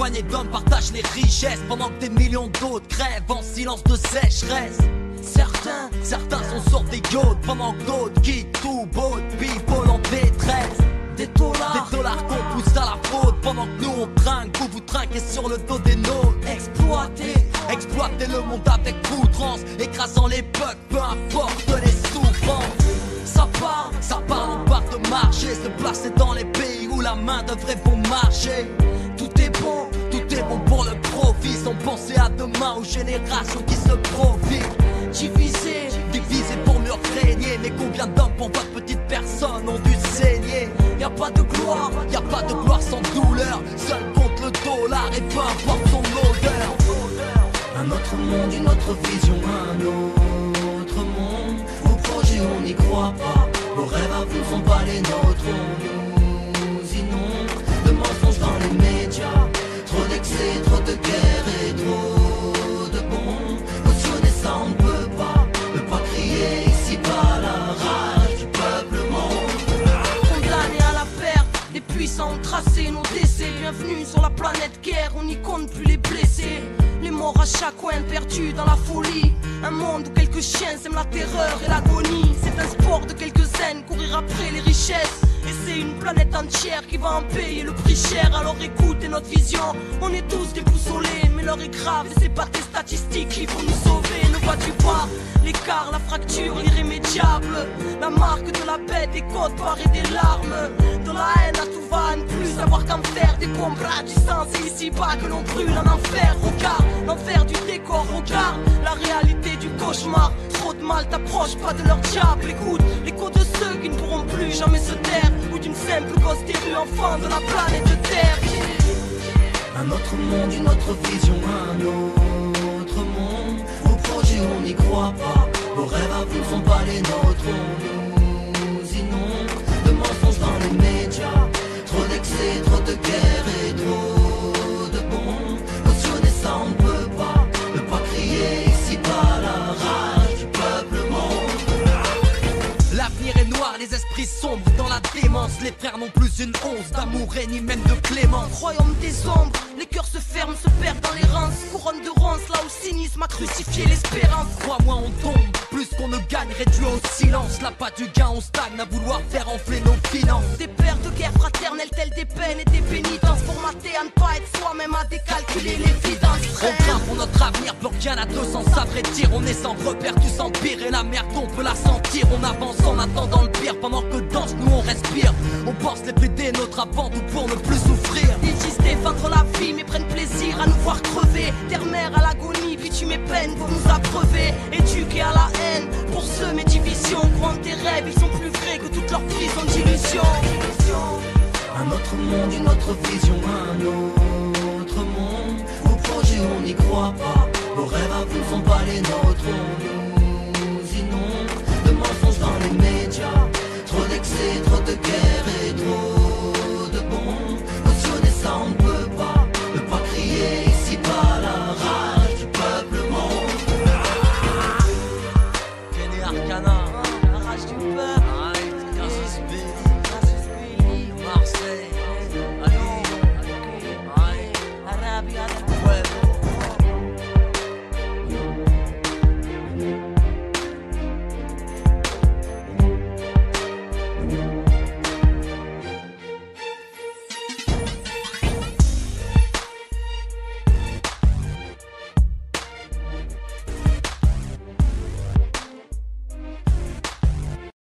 poignées d'hommes partagent les richesses pendant que des millions d'autres crèvent en silence de sécheresse. Certains sont sur des yachts pendant que d'autres quittent tout beau people en détresse. Des dollars qu'on pousse à la faute pendant que nous on trinque, vous trinquez sur le dos des nôtres. Exploiter le monde avec outrance, écrasant les bugs, peu importe les souffrances. Ça part, on part de marcher, se placer dans les pays où la main devrait bon marcher. Tout est bon pour le profit, sans penser à demain aux générations qui se profitent. Divisé pour mieux régner, mais combien d'hommes pour votre petite personne ont dû saigner? Y'a pas de gloire sans douleur, seul contre le dollar et peu importe son odeur. Un autre monde, une autre vision, un autre monde. Vos projets on n'y croit pas, vos rêves à vous ne sont pas les nôtres. On nous inonde de mensonges dans les médias, trop d'excès, trop de guerre et trop de bombes. Cautionner ça on ne peut pas crier ici pas la rage du peuple monde. Condamnés à la perte, les puissants ont tracé nos décès. Bienvenue sur la planète guerre, on n'y compte plus les blessés. Les morts à chaque coin, perdus dans la folie. Un monde où quelques chiens sèment la terreur et l'agonie. C'est un sport de quelques zen, courir après les richesses. Et c'est une planète entière qui va en payer le prix cher. Alors écoutez notre vision, on est tous déboussolés. Mais l'heure est grave et c'est pas tes statistiques qui vont nous sauver. Ne vois-tu pas l'écart, la fracture, l'irrémédiable, la marque de la bête, des côtes barrées des larmes. De la haine à tout va, à ne plus savoir qu'en faire. Des bombes du sang, c'est ici-bas que l'on brûle en enfer. Regarde l'enfer du décor, regarde la réalité du cauchemar. Trop de mal t'approche pas de leur diable. Écoute l'écho de ceux qui ne pourront plus jamais se taire, ou d'une simple gosse des rues, enfant de la planète Terre. Un autre monde, une autre vision, un autre monde. Vos projets on n'y croit pas, vos rêves à vous ne sont pas les nôtres. On nous inonde de mensonges dans les médias, trop d'excès, trop de guerre et trop de bombes. Cautionner ça on ne peut pas crier ici pas la rage du peuple monde. L'avenir est noir, les esprits sombres dans la démence. Les frères n'ont plus une once d'amour et ni même de clémence. Royaume des ombres, les cœurs se ferment, se perdent dans les rances. Couronne de ronces, là où le cynisme a crucifié l'espérance. Crois-moi on tombe, plus qu'on ne gagne, réduit au silence. Là pas du gain, on stagne à vouloir faire enfler nos finances. Des pères de guerre fraternelle, telles des peines et des pénitences. Formatés à ne pas être soi-même, à décalculer l'évidence. On craint pour notre avenir, plus rien à 200, ça vrai dire. On est sans repère, tout s'empire et la merde on peut la sentir. On avance en attendant le pire, pendant que dans nous on respire. On pense les plus des nôtres avant tout pour ne plus souffrir. Ils disent défendre la vie mais prennent plaisir à nous voir crever. Terre-mère à l'agonie, puis tu mes peines pour nous abreuver. Éduqués à la haine, pour semer division. Croient tes rêves, ils sont plus vrais que toutes leurs prisons d'illusion. Un autre monde, une autre vision, un autre monde. Vos projets on n'y croit pas, vos rêves à vous ne sont pas les nôtres.